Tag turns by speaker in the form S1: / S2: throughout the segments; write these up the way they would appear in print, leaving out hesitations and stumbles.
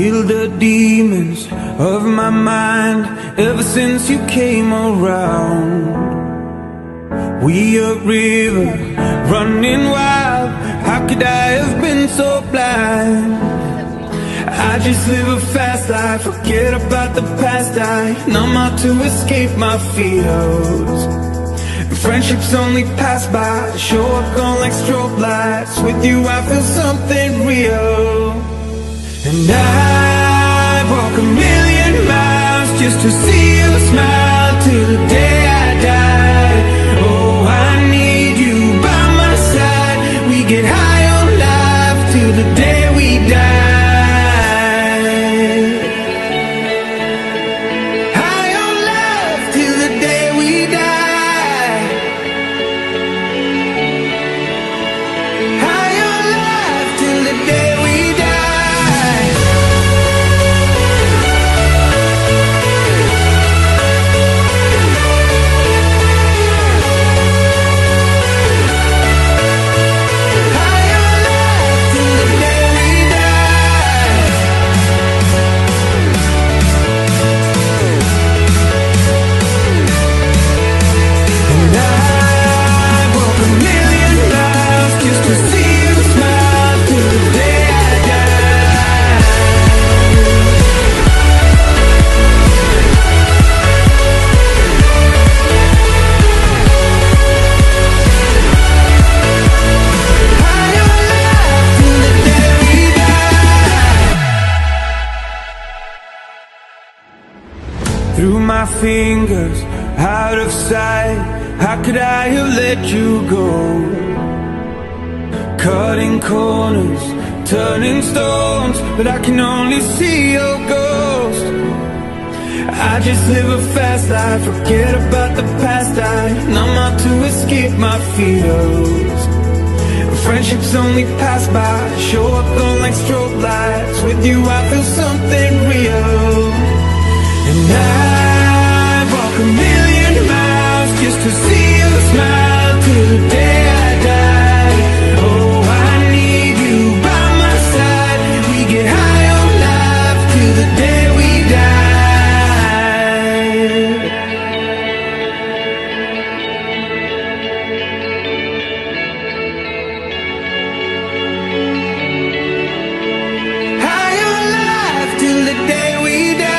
S1: Killed the demons of my mind ever since you came around. We a river running wild, how could I have been so blind? I just live a fast life, forget about the past. I numb out to escape my fears. Friendships only pass by, show up gone like strobe lights. With you I feel something real. And I walk a million miles just to see you smile till the day I die. Oh, I need you by my side. We get high on life till the day we die. High on life till the day we die. High on life till the day we die. Through my fingers, out of sight, how could I have let you go? Cutting corners, turning stones, but I can only see your ghost. I just live a fast life, forget about the past. I numb out to escape my fears. Friendships only pass by, show up gone like strobe lights. With you I feel something real. And I walk a million miles just to see you smile till the day I die. Oh, I need you by my side. We get high on life till the day we die. High on life till the day we die.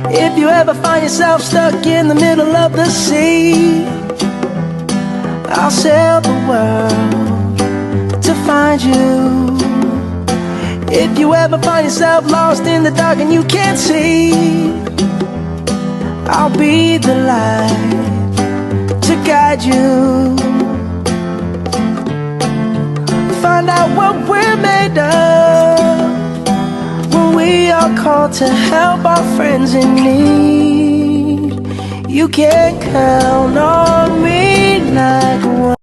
S2: If you ever find yourself stuck in the middle of the sea, I'll sail the world to find you. If you ever find yourself lost in the dark and you can't see, I'll be the light to guide you. Find out what we're made of when we are called to help our friends in need. You can count on me like one.